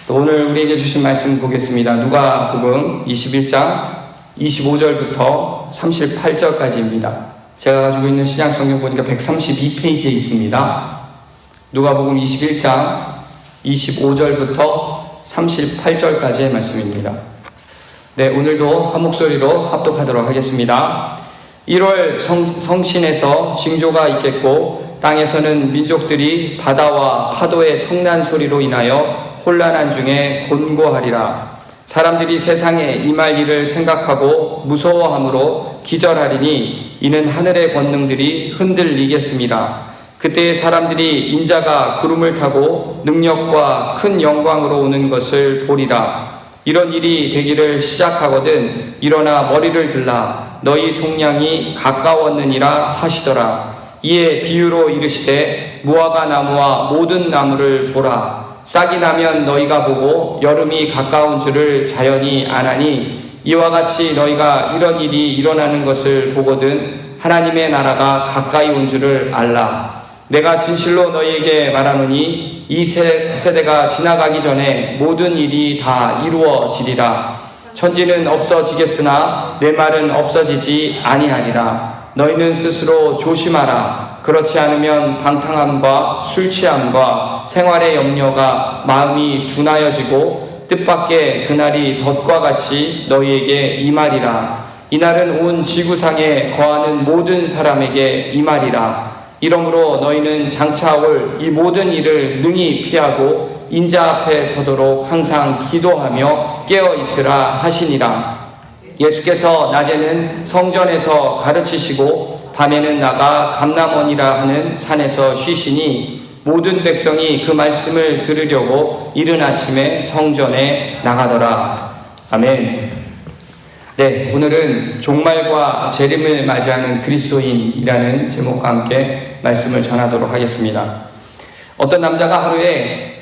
또 오늘 우리에게 주신 말씀 보겠습니다. 누가복음 21장 25절부터 38절까지입니다. 제가 가지고 있는 신약 성경 보니까 132페이지에 있습니다. 누가복음 21장 25절부터 38절까지의 말씀입니다. 네, 오늘도 한 목소리로 합독하도록 하겠습니다. 1월 성신에서 징조가 있겠고 땅에서는 민족들이 바다와 파도의 성난 소리로 인하여 혼란한 중에 곤고하리라. 사람들이 세상에 임할 일을 생각하고 무서워함으로 기절하리니 이는 하늘의 권능들이 흔들리겠습니다. 그때의 사람들이 인자가 구름을 타고 능력과 큰 영광으로 오는 것을 보리라. 이런 일이 되기를 시작하거든 일어나 머리를 들라. 너희 속량이 가까웠느니라 하시더라. 이에 비유로 이르시되 무화과 나무와 모든 나무를 보라. 싹이 나면 너희가 보고 여름이 가까운 줄을 자연히 아나니 이와 같이 너희가 이런 일이 일어나는 것을 보거든 하나님의 나라가 가까이 온 줄을 알라. 내가 진실로 너희에게 말하노니 이 세대가 지나가기 전에 모든 일이 다 이루어지리라. 천지는 없어지겠으나 내 말은 없어지지 아니하리라. 너희는 스스로 조심하라. 그렇지 않으면 방탕함과 술 취함과 생활의 염려가 마음이 둔하여지고 뜻밖의 그날이 덫과 같이 너희에게 임하리라. 이날은 온 지구상에 거하는 모든 사람에게 임하리라. 이러므로 너희는 장차 올 이 모든 일을 능히 피하고 인자 앞에 서도록 항상 기도하며 깨어 있으라 하시니라. 예수께서 낮에는 성전에서 가르치시고 밤에는 나가 감람원이라 하는 산에서 쉬시니 모든 백성이 그 말씀을 들으려고 이른 아침에 성전에 나가더라. 아멘. 네, 오늘은 종말과 재림을 맞이하는 그리스도인이라는 제목과 함께 말씀을 전하도록 하겠습니다. 어떤 남자가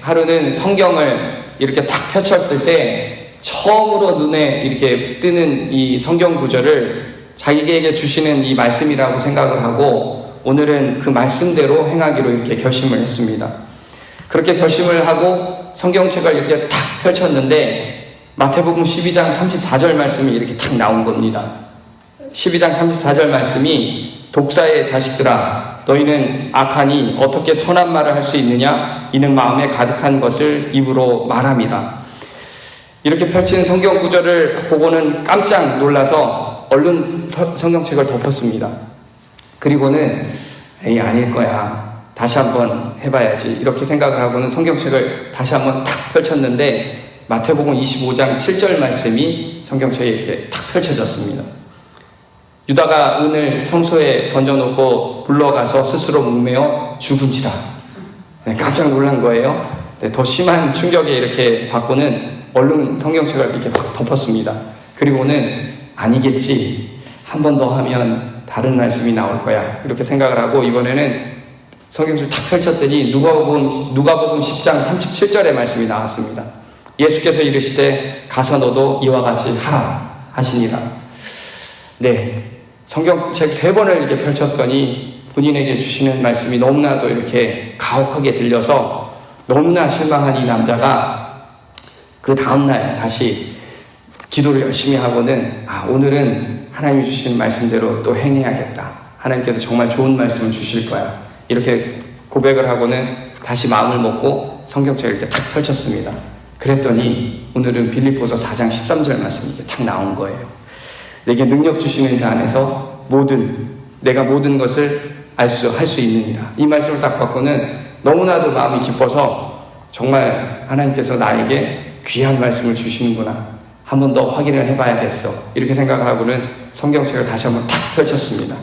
하루는 성경을 이렇게 딱 펼쳤을 때 처음으로 눈에 이렇게 뜨는 이 성경 구절을 자기에게 주시는 이 말씀이라고 생각을 하고 오늘은 그 말씀대로 행하기로 이렇게 결심을 했습니다. 그렇게 결심을 하고 성경책을 이렇게 탁 펼쳤는데 마태복음 12장 34절 말씀이 이렇게 탁 나온 겁니다. 12장 34절 말씀이 독사의 자식들아 너희는 악하니 어떻게 선한 말을 할 수 있느냐 이는 마음에 가득한 것을 입으로 말함이라. 이렇게 펼친 성경 구절을 보고는 깜짝 놀라서 얼른 성경책을 덮었습니다. 그리고는 에이 아닐 거야 다시 한번 해봐야지 이렇게 생각을 하고는 성경책을 다시 한번 탁 펼쳤는데 마태복음 25장 7절 말씀이 성경책에 이렇게 탁 펼쳐졌습니다. 유다가 은을 성소에 던져놓고 물러가서 스스로 목매어 죽은지라. 네, 깜짝 놀란 거예요. 네, 더 심한 충격에 이렇게 받고는 얼른 성경책을 이렇게 확 덮었습니다. 그리고는 아니겠지. 한 번 더 하면 다른 말씀이 나올 거야. 이렇게 생각을 하고 이번에는 성경책을 탁 펼쳤더니 누가복음 10장 37절의 말씀이 나왔습니다. 예수께서 이르시되 가서 너도 이와 같이 하라 하시니라. 네, 성경책 3번을 이렇게 펼쳤더니 본인에게 주시는 말씀이 너무나도 이렇게 가혹하게 들려서 너무나 실망한 이 남자가 그 다음날 다시 기도를 열심히 하고는 오늘은 하나님이 주신 말씀대로 또 행해야겠다. 하나님께서 정말 좋은 말씀을 주실 거야. 이렇게 고백을 하고는 다시 마음을 먹고 성경책을 이렇게 탁 펼쳤습니다. 그랬더니 오늘은 빌립보서 4장 13절 말씀이 이렇게 탁 나온 거예요. 내게 능력 주시는 자 안에서 내가 모든 것을 할 수 있느니라. 이 말씀을 딱 받고는 너무나도 마음이 기뻐서 정말 하나님께서 나에게 귀한 말씀을 주시는구나. 한 번 더 확인을 해봐야겠어. 이렇게 생각을 하고는 성경책을 다시 한번 탁 펼쳤습니다.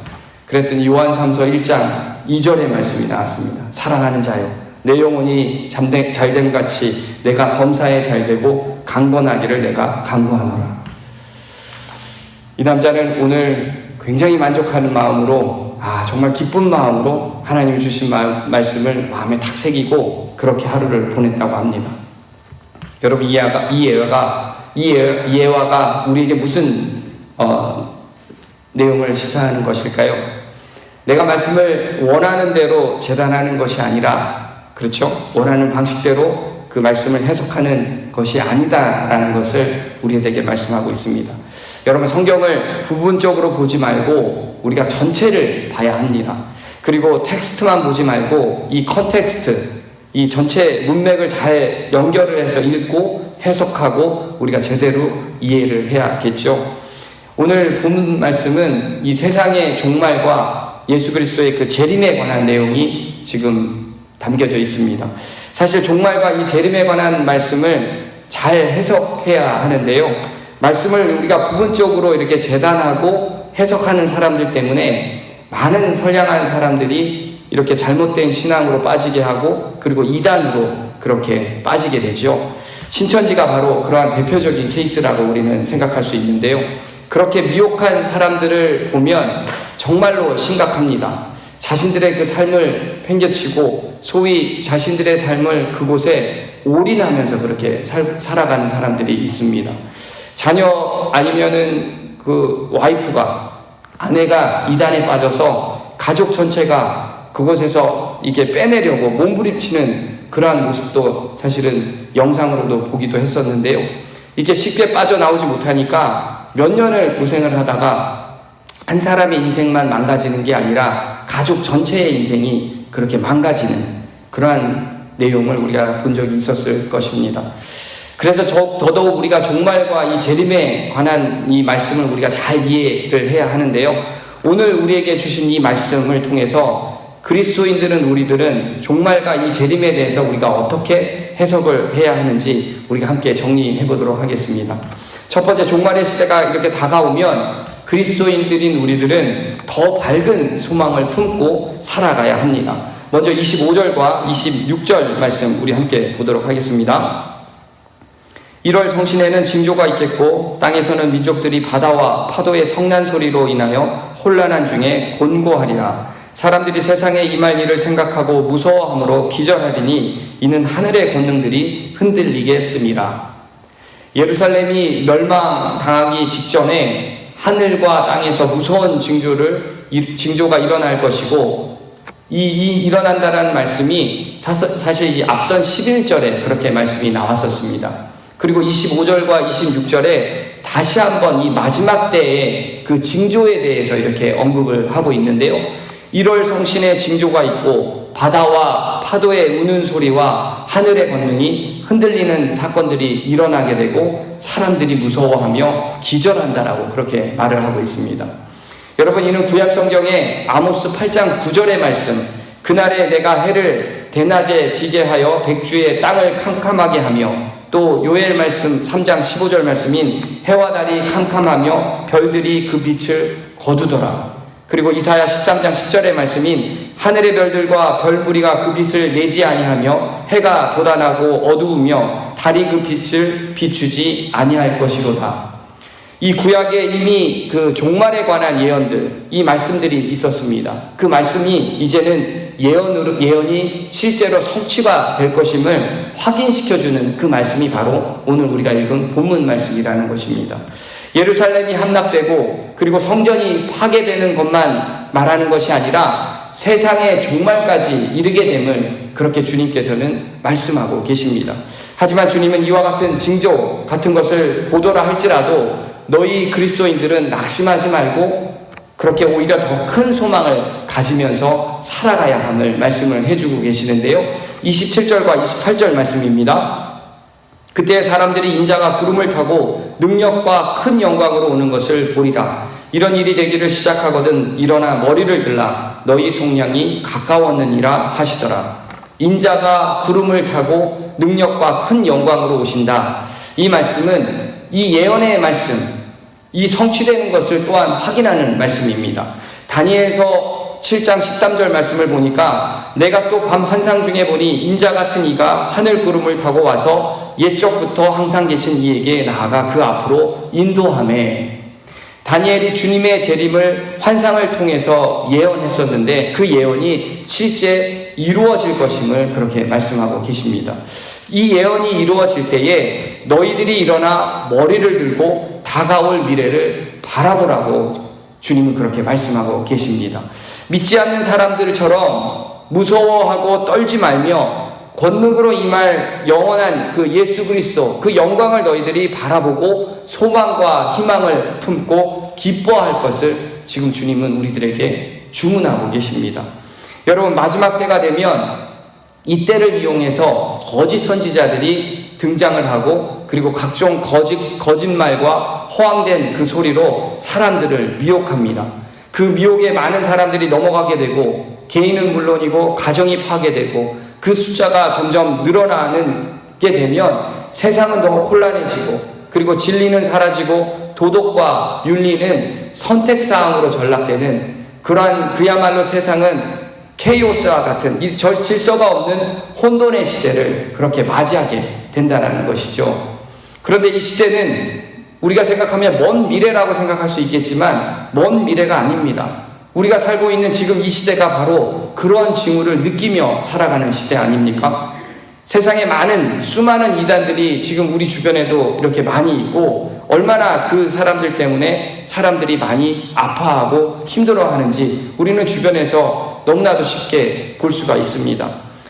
그랬더니 요한삼서 1장 2절의 말씀이 나왔습니다. 사랑하는 자여 내 영혼이 잘됨같이 내가 범사에 잘되고 강건하기를 내가 간구하노라. 이 남자는 오늘 굉장히 만족하는 마음으로 정말 기쁜 마음으로 하나님이 주신 말씀을 마음에 탁 새기고 그렇게 하루를 보냈다고 합니다. 여러분 이 예화가 우리에게 무슨 내용을 시사하는 것일까요? 내가 말씀을 원하는 대로 재단하는 것이 아니라 그렇죠? 원하는 방식대로 그 말씀을 해석하는 것이 아니다라는 것을 우리에게 말씀하고 있습니다. 여러분, 성경을 부분적으로 보지 말고 우리가 전체를 봐야 합니다. 그리고 텍스트만 보지 말고 이 컨텍스트, 이 전체 문맥을 잘 연결을 해서 읽고 해석하고 우리가 제대로 이해를 해야겠죠. 오늘 본문 말씀은 이 세상의 종말과 예수 그리스도의 그 재림에 관한 내용이 지금 담겨져 있습니다. 사실 종말과 이 재림에 관한 말씀을 잘 해석해야 하는데요. 말씀을 우리가 부분적으로 이렇게 재단하고 해석하는 사람들 때문에 많은 선량한 사람들이 이렇게 잘못된 신앙으로 빠지게 하고 그리고 이단으로 그렇게 빠지게 되죠. 신천지가 바로 그러한 대표적인 케이스라고 우리는 생각할 수 있는데요. 그렇게 미혹한 사람들을 보면 정말로 심각합니다. 자신들의 그 삶을 팽개치고 소위 자신들의 삶을 그곳에 올인하면서 그렇게 살아가는 사람들이 있습니다. 자녀 아니면은 그 와이프가, 아내가 이단에 빠져서 가족 전체가 그곳에서 이게 빼내려고 몸부림치는 그러한 모습도 사실은 영상으로도 보기도 했었는데요. 이게 쉽게 빠져나오지 못하니까 몇 년을 고생을 하다가 한 사람의 인생만 망가지는 게 아니라 가족 전체의 인생이 그렇게 망가지는 그러한 내용을 우리가 본 적이 있었을 것입니다. 그래서 더더욱 우리가 종말과 이 재림에 관한 이 말씀을 우리가 잘 이해를 해야 하는데요. 오늘 우리에게 주신 이 말씀을 통해서 그리스도인들은 우리들은 종말과 이 재림에 대해서 우리가 어떻게 해석을 해야 하는지 우리가 함께 정리해 보도록 하겠습니다. 첫 번째, 종말의 시대가 이렇게 다가오면 그리스도인들인 우리들은 더 밝은 소망을 품고 살아가야 합니다. 먼저 25절과 26절 말씀 우리 함께 보도록 하겠습니다. 1월 성신에는 징조가 있겠고 땅에서는 민족들이 바다와 파도의 성난 소리로 인하여 혼란한 중에 곤고하리라. 사람들이 세상에 임할 일을 생각하고 무서워함으로 기절하리니 이는 하늘의 권능들이 흔들리겠습니다. 예루살렘이 멸망당하기 직전에 하늘과 땅에서 무서운 징조가 일어날 것이고 일어난다라는 말씀이 사실 이 앞선 11절에 그렇게 말씀이 나왔었습니다. 그리고 25절과 26절에 다시 한번 이 마지막 때의 그 징조에 대해서 이렇게 언급을 하고 있는데요. 1월 성신의 징조가 있고 바다와 파도의 우는 소리와 하늘의 권능이 흔들리는 사건들이 일어나게 되고 사람들이 무서워하며 기절한다라고 그렇게 말을 하고 있습니다. 여러분, 이는 구약 성경의 아모스 8장 9절의 말씀, 그날에 내가 해를 대낮에 지게 하여 백주의 땅을 캄캄하게 하며, 또 요엘 말씀 3장 15절 말씀인 해와 달이 캄캄하며 별들이 그 빛을 거두더라. 그리고 이사야 13장 10절의 말씀인 하늘의 별들과 별무리가 그 빛을 내지 아니하며 해가 돋아나고 어두우며 달이 그 빛을 비추지 아니할 것이로다. 이 구약에 이미 그 종말에 관한 예언들, 이 말씀들이 있었습니다. 그 말씀이 이제는 예언이 실제로 성취가 될 것임을 확인시켜주는 그 말씀이 바로 오늘 우리가 읽은 본문 말씀이라는 것입니다. 예루살렘이 함락되고 그리고 성전이 파괴되는 것만 말하는 것이 아니라 세상의 종말까지 이르게 됨을 그렇게 주님께서는 말씀하고 계십니다. 하지만 주님은 이와 같은 징조 같은 것을 보도라 할지라도 너희 그리스도인들은 낙심하지 말고 그렇게 오히려 더 큰 소망을 가지면서 살아가야 함을 말씀을 해주고 계시는데요. 27절과 28절 말씀입니다. 그때 사람들이 인자가 구름을 타고 능력과 큰 영광으로 오는 것을 보리라. 이런 일이 되기를 시작하거든 일어나 머리를 들라. 너희 속량이 가까웠느니라 하시더라. 인자가 구름을 타고 능력과 큰 영광으로 오신다. 이 말씀은 이 예언의 말씀, 이 성취되는 것을 또한 확인하는 말씀입니다. 다니엘서 7장 13절 말씀을 보니까 내가 또 밤 환상 중에 보니 인자 같은 이가 하늘 구름을 타고 와서 옛적부터 항상 계신 이에게 나아가 그 앞으로 인도하매. 다니엘이 주님의 재림을 환상을 통해서 예언했었는데 그 예언이 실제 이루어질 것임을 그렇게 말씀하고 계십니다. 이 예언이 이루어질 때에 너희들이 일어나 머리를 들고 다가올 미래를 바라보라고 주님은 그렇게 말씀하고 계십니다. 믿지 않는 사람들처럼 무서워하고 떨지 말며 권능으로 임할 영원한 그 예수 그리스도 그 영광을 너희들이 바라보고 소망과 희망을 품고 기뻐할 것을 지금 주님은 우리들에게 주문하고 계십니다. 여러분, 마지막 때가 되면 이때를 이용해서 거짓 선지자들이 등장을 하고, 그리고 각종 거짓말과 허황된 그 소리로 사람들을 미혹합니다. 그 미혹에 많은 사람들이 넘어가게 되고, 개인은 물론이고 가정이 파괴되고, 그 숫자가 점점 늘어나게 되면 세상은 더 혼란해지고, 그리고 진리는 사라지고 도덕과 윤리는 선택사항으로 전락되는 그러한, 그야말로 세상은 케이오스와 같은 이 질서가 없는 혼돈의 시대를 그렇게 맞이하게 된다는 것이죠. 그런데 이 시대는 우리가 생각하면 먼 미래라고 생각할 수 있겠지만 먼 미래가 아닙니다. 우리가 살고 있는 지금 이 시대가 바로 그런 징후를 느끼며 살아가는 시대 아닙니까? 세상에 수많은 이단들이 지금 우리 주변에도 이렇게 많이 있고, 얼마나 그 사람들 때문에 사람들이 많이 아파하고 힘들어하는지 우리는 주변에서 너무나도 쉽게 볼 수가 있습니다.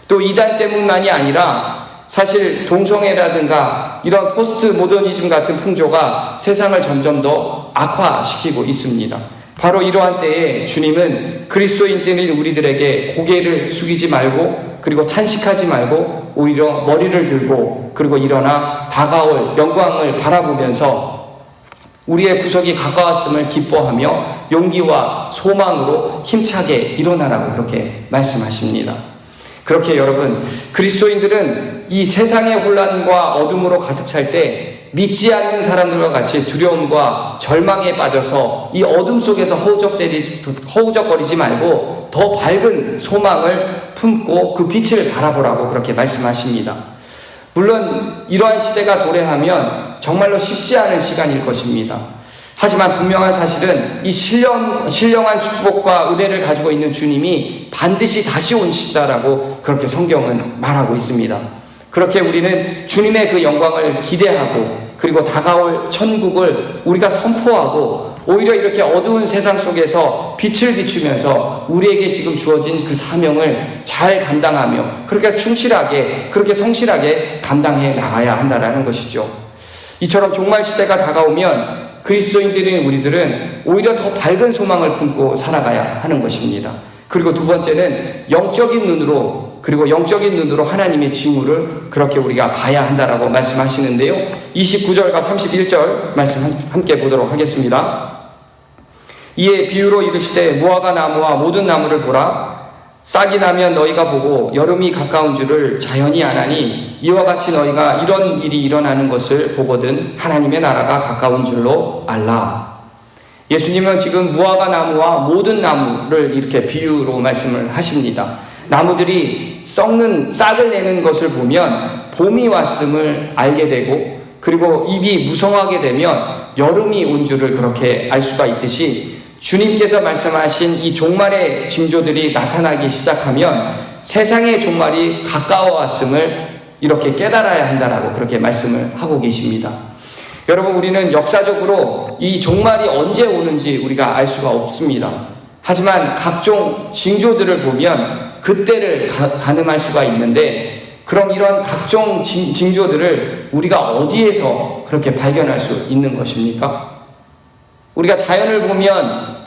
또 이단 때문만이 아니라 사실 동성애라든가 이런 포스트 모더니즘 같은 풍조가 세상을 점점 더 악화시키고 있습니다. 바로 이러한 때에 주님은 그리스도인들인 우리들에게 고개를 숙이지 말고, 그리고 탄식하지 말고 오히려 머리를 들고, 그리고 일어나 다가올 영광을 바라보면서 우리의 구속이 가까웠음을 기뻐하며 용기와 소망으로 힘차게 일어나라고 그렇게 말씀하십니다. 그렇게 여러분, 그리스도인들은 이 세상의 혼란과 어둠으로 가득 찰 때 믿지 않는 사람들과 같이 두려움과 절망에 빠져서 이 어둠 속에서 허우적거리지 말고 더 밝은 소망을 품고 그 빛을 바라보라고 그렇게 말씀하십니다. 물론 이러한 시대가 도래하면 정말로 쉽지 않은 시간일 것입니다. 하지만 분명한 사실은 이 신령한 축복과 은혜를 가지고 있는 주님이 반드시 다시 오신다라고 그렇게 성경은 말하고 있습니다. 그렇게 우리는 주님의 그 영광을 기대하고, 그리고 다가올 천국을 우리가 선포하고, 오히려 이렇게 어두운 세상 속에서 빛을 비추면서 우리에게 지금 주어진 그 사명을 잘 감당하며 그렇게 충실하게, 그렇게 성실하게 감당해 나가야 한다는 것이죠. 이처럼 종말 시대가 다가오면 그리스도인들인 우리들은 오히려 더 밝은 소망을 품고 살아가야 하는 것입니다. 그리고 두 번째는 영적인 눈으로 하나님의 징후를 그렇게 우리가 봐야 한다라고 말씀하시는데요. 29절과 31절 말씀 함께 보도록 하겠습니다. 이에 비유로 이르시되 무화과 나무와 모든 나무를 보라. 싹이 나면 너희가 보고 여름이 가까운 줄을 자연히 아나니, 이와 같이 너희가 이런 일이 일어나는 것을 보거든 하나님의 나라가 가까운 줄로 알라. 예수님은 지금 무화과 나무와 모든 나무를 이렇게 비유로 말씀을 하십니다. 나무들이 썩는 싹을 내는 것을 보면 봄이 왔음을 알게 되고, 그리고 잎이 무성하게 되면 여름이 온 줄을 그렇게 알 수가 있듯이, 주님께서 말씀하신 이 종말의 징조들이 나타나기 시작하면 세상의 종말이 가까워왔음을 이렇게 깨달아야 한다라고 그렇게 말씀을 하고 계십니다. 여러분, 우리는 역사적으로 이 종말이 언제 오는지 우리가 알 수가 없습니다. 하지만 각종 징조들을 보면 그때를 가늠할 수가 있는데, 그럼 이런 각종 징조들을 우리가 어디에서 그렇게 발견할 수 있는 것입니까? 우리가 자연을 보면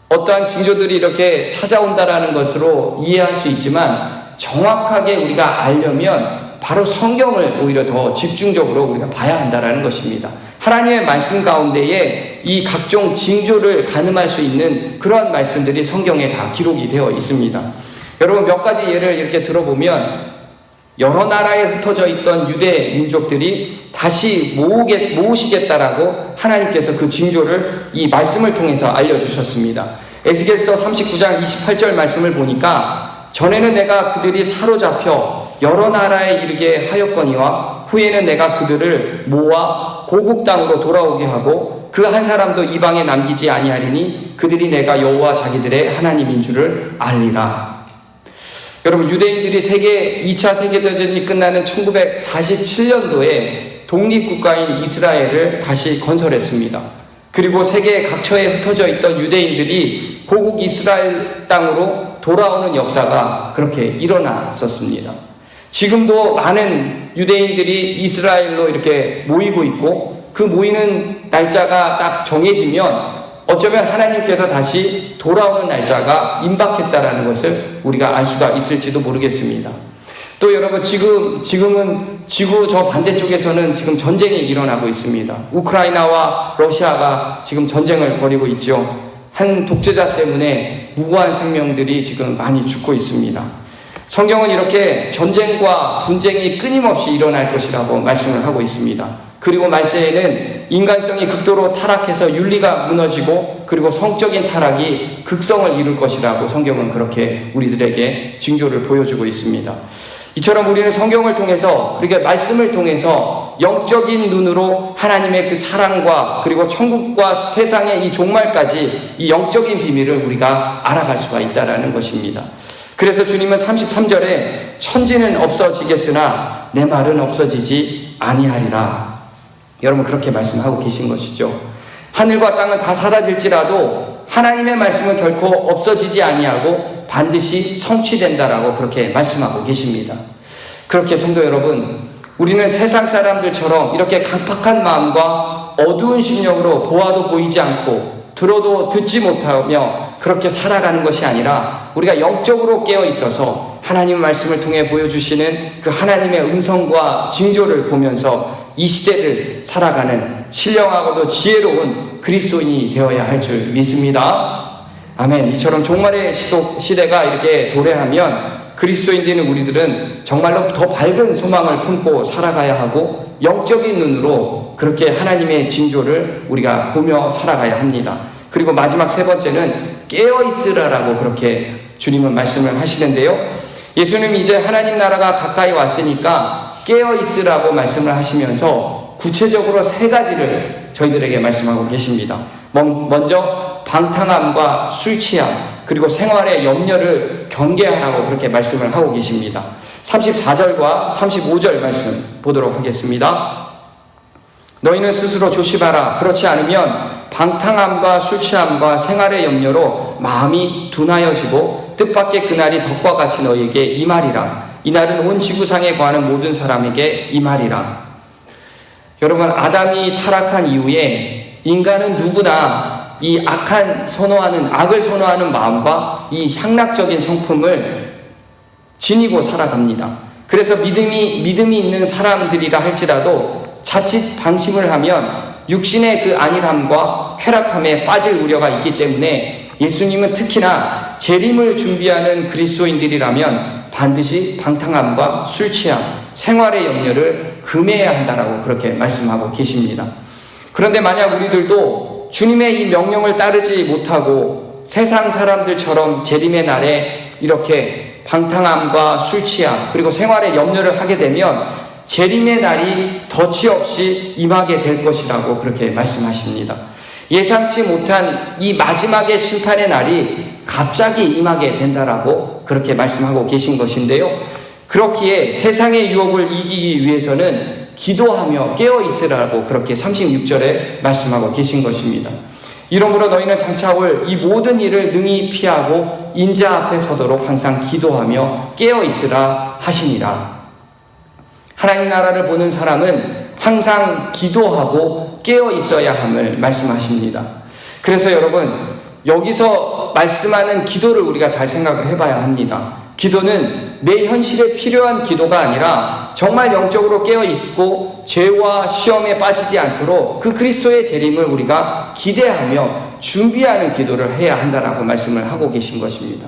어떠한 징조들이 이렇게 찾아온다라는 것으로 이해할 수 있지만, 정확하게 우리가 알려면 바로 성경을 오히려 더 집중적으로 우리가 봐야 한다라는 것입니다. 하나님의 말씀 가운데에 이 각종 징조를 가늠할 수 있는 그러한 말씀들이 성경에 다 기록이 되어 있습니다. 여러분, 몇 가지 예를 이렇게 들어보면, 여러 나라에 흩어져 있던 유대 민족들이 다시 모으시겠다라고 하나님께서 그 징조를 이 말씀을 통해서 알려주셨습니다. 에스겔서 39장 28절 말씀을 보니까, 전에는 내가 그들이 사로잡혀 여러 나라에 이르게 하였거니와 후에는 내가 그들을 모아 고국 땅으로 돌아오게 하고 그 한 사람도 이방에 남기지 아니하리니 그들이 내가 여호와 자기들의 하나님인 줄을 알리라. 여러분, 유대인들이 2차 세계대전이 끝나는 1947년도에 독립국가인 이스라엘을 다시 건설했습니다. 그리고 세계 각처에 흩어져 있던 유대인들이 고국 이스라엘 땅으로 돌아오는 역사가 그렇게 일어났었습니다. 지금도 많은 유대인들이 이스라엘로 이렇게 모이고 있고, 그 모이는 날짜가 딱 정해지면 어쩌면 하나님께서 다시 돌아오는 날짜가 임박했다라는 것을 우리가 알 수가 있을지도 모르겠습니다. 또 여러분, 지금은 지구 저 반대쪽에서는 지금 전쟁이 일어나고 있습니다. 우크라이나와 러시아가 지금 전쟁을 벌이고 있죠. 한 독재자 때문에 무고한 생명들이 지금 많이 죽고 있습니다. 성경은 이렇게 전쟁과 분쟁이 끊임없이 일어날 것이라고 말씀을 하고 있습니다. 그리고 말세에는 인간성이 극도로 타락해서 윤리가 무너지고, 그리고 성적인 타락이 극성을 이룰 것이라고 성경은 그렇게 우리들에게 징조를 보여주고 있습니다. 이처럼 우리는 성경을 통해서, 그렇게 말씀을 통해서 영적인 눈으로 하나님의 그 사랑과, 그리고 천국과 세상의 이 종말까지 이 영적인 비밀을 우리가 알아갈 수가 있다는 것입니다. 그래서 주님은 33절에 천지는 없어지겠으나 내 말은 없어지지 아니하리라. 여러분, 그렇게 말씀하고 계신 것이죠. 하늘과 땅은 다 사라질지라도 하나님의 말씀은 결코 없어지지 아니하고 반드시 성취된다라고 그렇게 말씀하고 계십니다. 그렇게 성도 여러분, 우리는 세상 사람들처럼 이렇게 강팍한 마음과 어두운 심령으로 보아도 보이지 않고 들어도 듣지 못하며 그렇게 살아가는 것이 아니라, 우리가 영적으로 깨어 있어서 하나님 말씀을 통해 보여주시는 그 하나님의 음성과 징조를 보면서 이 시대를 살아가는 신령하고도 지혜로운 그리스도인이 되어야 할 줄 믿습니다. 아멘. 이처럼 종말의 시대가 이렇게 도래하면 그리스도인들은 우리들은 정말로 더 밝은 소망을 품고 살아가야 하고, 영적인 눈으로 그렇게 하나님의 징조를 우리가 보며 살아가야 합니다. 그리고 마지막 세 번째는 깨어있으라라고 그렇게 주님은 말씀을 하시는데요. 예수님이 이제 하나님 나라가 가까이 왔으니까 깨어있으라고 말씀을 하시면서 구체적으로 세 가지를 저희들에게 말씀하고 계십니다. 먼저 방탕함과 술 취함, 그리고 생활의 염려를 경계하라고 그렇게 말씀을 하고 계십니다. 34절과 35절 말씀 보도록 하겠습니다. 너희는 스스로 조심하라. 그렇지 않으면 방탕함과 술 취함과 생활의 염려로 마음이 둔하여지고 뜻밖의 그날이 덕과 같이 너희에게 임하리라. 이날은 온 지구상에 거하는 모든 사람에게 임하리라. 여러분, 아담이 타락한 이후에 인간은 누구나 이 악을 선호하는 마음과 이 향락적인 성품을 지니고 살아갑니다. 그래서 믿음이 있는 사람들이라 할지라도 자칫 방심을 하면 육신의 그 안일함과 쾌락함에 빠질 우려가 있기 때문에 예수님은 특히나 재림을 준비하는 그리스도인들이라면 반드시 방탕함과 술 취함, 생활의 염려를 금해야 한다라고 그렇게 말씀하고 계십니다. 그런데 만약 우리들도 주님의 이 명령을 따르지 못하고 세상 사람들처럼 재림의 날에 이렇게 방탕함과 술 취함, 그리고 생활의 염려를 하게 되면 재림의 날이 덫이 없이 임하게 될 것이라고 그렇게 말씀하십니다. 예상치 못한 이 마지막의 심판의 날이 갑자기 임하게 된다라고 그렇게 말씀하고 계신 것인데요. 그렇기에 세상의 유혹을 이기기 위해서는 기도하며 깨어 있으라고 그렇게 36절에 말씀하고 계신 것입니다. 이러므로 너희는 장차 올 이 모든 일을 능히 피하고 인자 앞에 서도록 항상 기도하며 깨어 있으라 하시니라. 하나님 나라를 보는 사람은 항상 기도하고 깨어 있어야 함을 말씀하십니다. 그래서 여러분, 여기서 말씀하는 기도를 우리가 잘 생각을 해봐야 합니다. 기도는 내 현실에 필요한 기도가 아니라 정말 영적으로 깨어 있고 죄와 시험에 빠지지 않도록 그 그리스도의 재림을 우리가 기대하며 준비하는 기도를 해야 한다라고 말씀을 하고 계신 것입니다.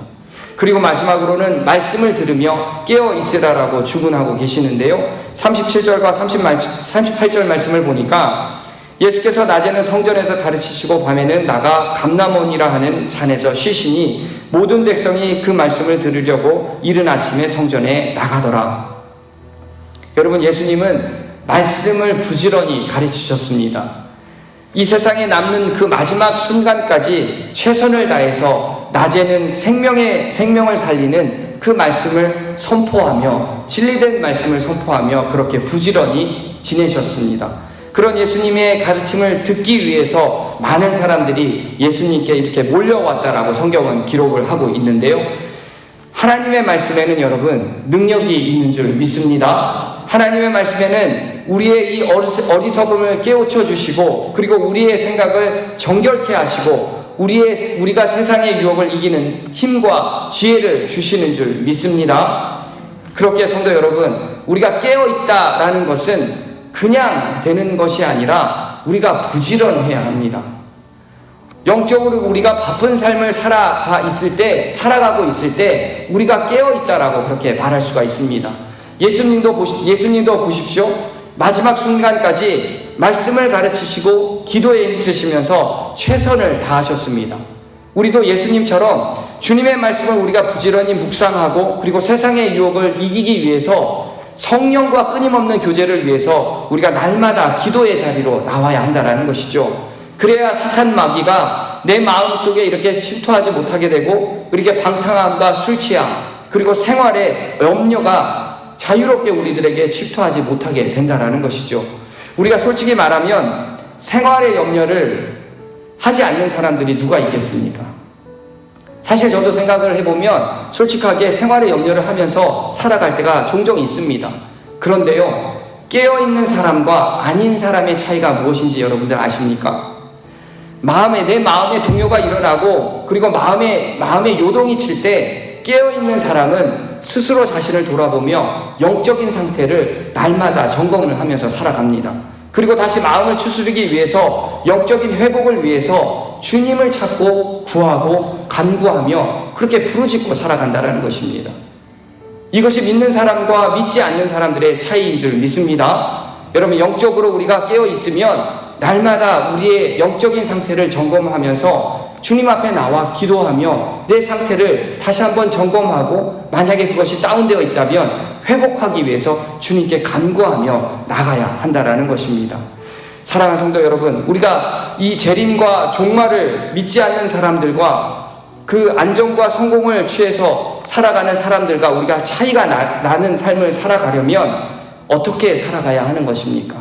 그리고 마지막으로는 말씀을 들으며 깨어 있으라라고 주문하고 계시는데요. 37절과 38절 말씀을 보니까 예수께서 낮에는 성전에서 가르치시고 밤에는 나가 감람원이라 하는 산에서 쉬시니 모든 백성이 그 말씀을 들으려고 이른 아침에 성전에 나가더라. 여러분, 예수님은 말씀을 부지런히 가르치셨습니다. 이 세상에 남는 그 마지막 순간까지 최선을 다해서 낮에는 생명을 살리는 그 말씀을 선포하며 진리된 말씀을 선포하며 그렇게 부지런히 지내셨습니다. 그런 예수님의 가르침을 듣기 위해서 많은 사람들이 예수님께 이렇게 몰려왔다라고 성경은 기록을 하고 있는데요. 하나님의 말씀에는 여러분 능력이 있는 줄 믿습니다. 하나님의 말씀에는 우리의 이 어리석음을 깨우쳐 주시고, 그리고 우리의 생각을 정결케 하시고, 우리가 세상의 유혹을 이기는 힘과 지혜를 주시는 줄 믿습니다. 그렇게 성도 여러분, 우리가 깨어있다라는 것은 그냥 되는 것이 아니라 우리가 부지런해야 합니다. 영적으로 우리가 바쁜 삶을 살아가고 있을 때 우리가 깨어있다라고 그렇게 말할 수가 있습니다. 예수님도 보십시오. 마지막 순간까지 말씀을 가르치시고 기도에 힘쓰시면서 최선을 다하셨습니다. 우리도 예수님처럼 주님의 말씀을 우리가 부지런히 묵상하고, 그리고 세상의 유혹을 이기기 위해서 성령과 끊임없는 교제를 위해서 우리가 날마다 기도의 자리로 나와야 한다는 것이죠. 그래야 사탄 마귀가 내 마음속에 이렇게 침투하지 못하게 되고, 이렇게 방탕함과 술 취함, 그리고 생활의 염려가 자유롭게 우리들에게 침투하지 못하게 된다는 것이죠. 우리가 솔직히 말하면 생활의 염려를 하지 않는 사람들이 누가 있겠습니까? 사실 저도 생각을 해보면 솔직하게 생활의 염려를 하면서 살아갈 때가 종종 있습니다. 그런데요, 깨어있는 사람과 아닌 사람의 차이가 무엇인지 여러분들 아십니까? 내 마음에 동요가 일어나고, 그리고 마음에 요동이 칠 때 깨어있는 사람은 스스로 자신을 돌아보며 영적인 상태를 날마다 점검을 하면서 살아갑니다. 그리고 다시 마음을 추스르기 위해서, 영적인 회복을 위해서 주님을 찾고 구하고 간구하며 그렇게 부르짖고 살아간다는 것입니다. 이것이 믿는 사람과 믿지 않는 사람들의 차이인 줄 믿습니다. 여러분, 영적으로 우리가 깨어 있으면 날마다 우리의 영적인 상태를 점검하면서 주님 앞에 나와 기도하며 내 상태를 다시 한번 점검하고, 만약에 그것이 다운되어 있다면 회복하기 위해서 주님께 간구하며 나가야 한다는 것입니다. 사랑하는 성도 여러분, 우리가 이 재림과 종말을 믿지 않는 사람들과 그 안정과 성공을 취해서 살아가는 사람들과 우리가 차이가 나는 삶을 살아가려면 어떻게 살아가야 하는 것입니까?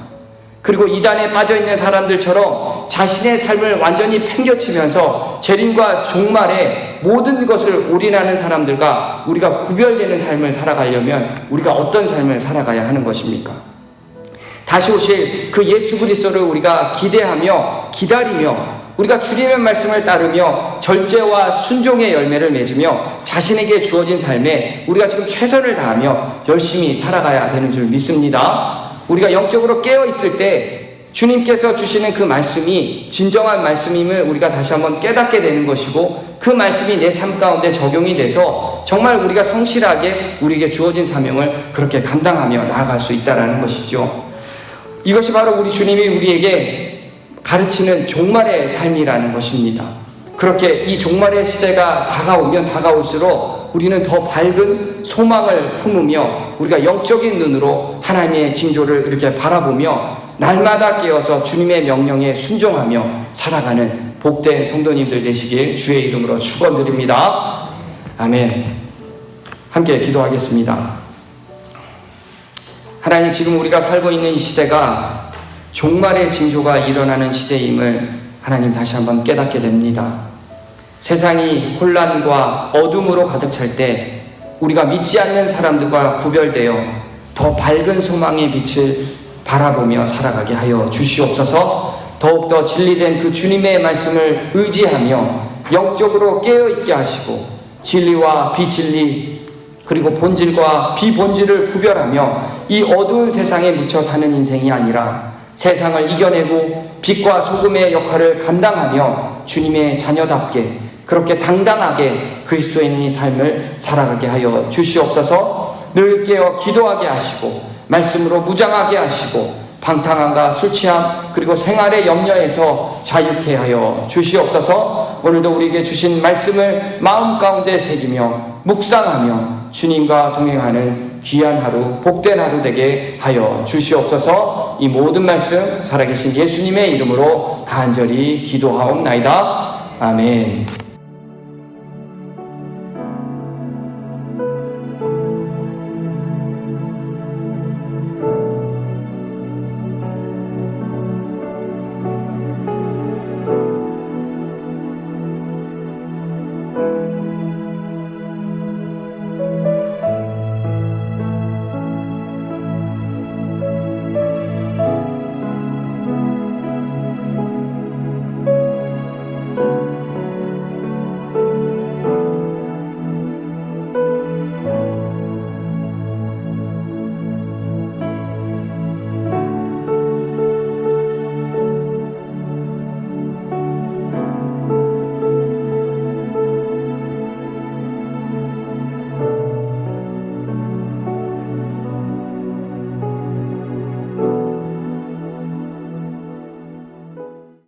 그리고 이단에 빠져있는 사람들처럼 자신의 삶을 완전히 팽겨치면서 재림과 종말에 모든 것을 올인하는 사람들과 우리가 구별되는 삶을 살아가려면 우리가 어떤 삶을 살아가야 하는 것입니까? 다시 오실 그 예수 그리스도를 우리가 기대하며 기다리며, 우리가 주님의 말씀을 따르며 절제와 순종의 열매를 맺으며 자신에게 주어진 삶에 우리가 지금 최선을 다하며 열심히 살아가야 되는 줄 믿습니다. 우리가 영적으로 깨어있을 때 주님께서 주시는 그 말씀이 진정한 말씀임을 우리가 다시 한번 깨닫게 되는 것이고, 그 말씀이 내 삶 가운데 적용이 돼서 정말 우리가 성실하게 우리에게 주어진 사명을 그렇게 감당하며 나아갈 수 있다는 것이죠. 이것이 바로 우리 주님이 우리에게 가르치는 종말의 삶이라는 것입니다. 그렇게 이 종말의 시대가 다가오면 다가올수록 우리는 더 밝은 소망을 품으며 우리가 영적인 눈으로 하나님의 징조를 이렇게 바라보며 날마다 깨어서 주님의 명령에 순종하며 살아가는 복된 성도님들 되시길 주의 이름으로 축원드립니다. 아멘. 함께 기도하겠습니다. 하나님, 지금 우리가 살고 있는 이 시대가 종말의 징조가 일어나는 시대임을 하나님 다시 한번 깨닫게 됩니다. 세상이 혼란과 어둠으로 가득 찰 때 우리가 믿지 않는 사람들과 구별되어 더 밝은 소망의 빛을 바라보며 살아가게 하여 주시옵소서. 더욱더 진리된 그 주님의 말씀을 의지하며 영적으로 깨어있게 하시고, 진리와 비진리, 그리고 본질과 비본질을 구별하며 이 어두운 세상에 묻혀 사는 인생이 아니라 세상을 이겨내고 빛과 소금의 역할을 감당하며 주님의 자녀답게 그렇게 당당하게 그리스도인의 삶을 살아가게 하여 주시옵소서. 늘 깨어 기도하게 하시고 말씀으로 무장하게 하시고 방탕함과 술취함 그리고 생활의 염려에서 자유케 하여 주시옵소서. 오늘도 우리에게 주신 말씀을 마음 가운데 새기며 묵상하며 주님과 동행하는 귀한 하루, 복된 하루 되게 하여 주시옵소서. 이 모든 말씀 살아계신 예수님의 이름으로 간절히 기도하옵나이다. 아멘.